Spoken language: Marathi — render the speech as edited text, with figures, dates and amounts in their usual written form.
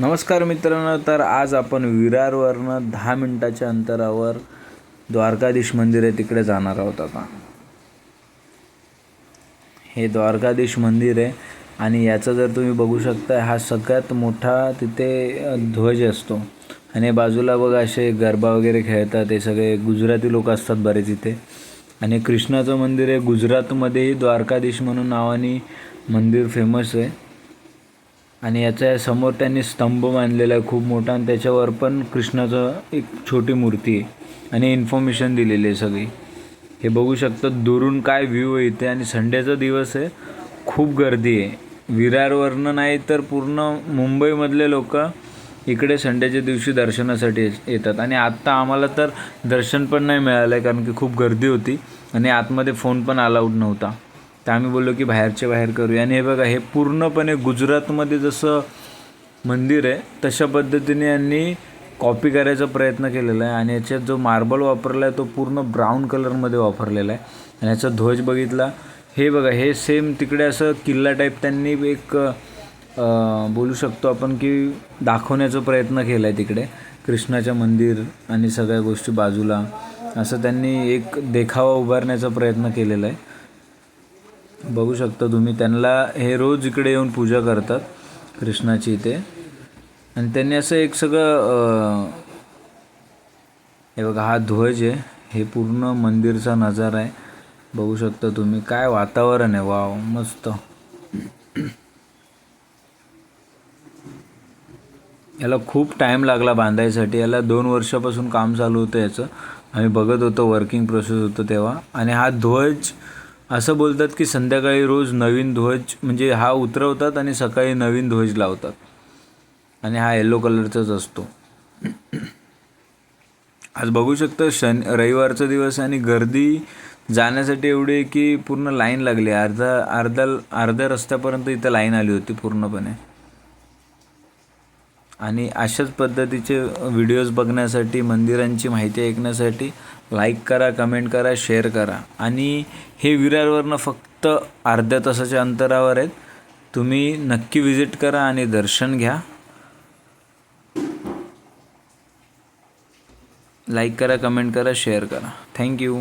नमस्कार मित्रांनो, तर आज आपण विरारवरनं 10 मिनिटाच्या अंतरावर द्वारकाधीश मंदिर आहे तिकडे जाणार आहोत. आता हे द्वारकाधीश मंदिर आहे आणि याचं जर तुम्ही बघू शकता, हा सगळ्यात मोठा तिथे ध्वज असतो. आणि बाजूला बघा असे गरबा वगैरे खेळतात, हे सगळे गुजराती लोक असतात बरेच इथे. आणि कृष्णाचं मंदिर आहे, गुजरातमध्येही द्वारकाधीश म्हणून नावाने मंदिर फेमस आहे. आणि याच्या समोर त्यांनी स्तंभ बांधलेला आहे खूप मोठा, आणि त्याच्यावर पण कृष्णाचं एक छोटी मूर्ती आहे आणि इन्फॉर्मेशन दिलेली आहे सगळी. हे बघू शकता दुरून काय व्ह्यू आहे इथे. आणि संडेचा दिवस आहे, खूप गर्दी आहे. विरारवरनं नाही तर पूर्ण मुंबईमधले लोक इकडे संडेच्या दिवशी दर्शनासाठी येतात. आणि आत्ता आम्हाला तर दर्शन पण नाही मिळालं आहे, कारण की खूप गर्दी होती आणि आतमध्ये फोन पण अलाउड नव्हता. तर आम्ही बोललो की बाहेरच्या बाहेर करूया. आणि हे बघा, हे पूर्णपणे गुजरातमध्ये जसं मंदिर आहे तशा पद्धतीने यांनी कॉपी करायचा प्रयत्न केलेला आहे. आणि याच्यात जो मार्बल वापरला आहे तो पूर्ण ब्राऊन कलरमध्ये वापरलेला आहे. आणि याचा ध्वज बघितला, हे बघा, हे सेम तिकडे असं किल्ला टाईप त्यांनी एक बोलू शकतो आपण की दाखवण्याचा प्रयत्न केला आहे. तिकडे कृष्णाच्या मंदिर आणि सगळ्या गोष्टी बाजूला असं त्यांनी एक देखावा उभारण्याचा प्रयत्न केलेला आहे. बघू शकता तुम्ही, त्यांना हे रोज इकडे येऊन पूजा करतात कृष्णाची इथे. आणि त्यांनी असं एक सगळं हे बघा, हा ध्वज आहे, हे पूर्ण मंदिरचा नजारा आहे. बघू शकता तुम्ही, काय वातावरण आहे, वाव, मस्त. याला खूप टाईम लागला बांधायसाठी. याला 2 वर्षापासून काम चालू होतं याचं. आम्ही बघत होतो, वर्किंग प्रोसेस होतं तेव्हा. आणि हा ध्वज असं बोलतात की संध्याकाळी रोज नवीन ध्वज म्हणजे हा उतरवतात आणि सकाळी नवीन ध्वज लावतात. आणि हा येलो कलरचाच असतो. आज बघू शकता रविवारचा दिवस आणि गर्दी जाण्यासाठी एवढी आहे की पूर्ण लाईन लागली. अर्ध्या रस्त्यापर्यंत इथं लाईन आली होती पूर्णपणे. आणि अशाच पद्धतीचे व्हिडिओज बघण्यासाठी, मंदिरांची माहिती ऐकण्यासाठी लाईक करा, कमेंट करा, शेअर करा. आणि हे विरारवरनं फक्त अर्ध्या तासाच्या अंतरावर आहेत. तुम्ही नक्की विजिट करा आणि दर्शन घ्या. लाईक करा, कमेंट करा, शेअर करा. थँक्यू.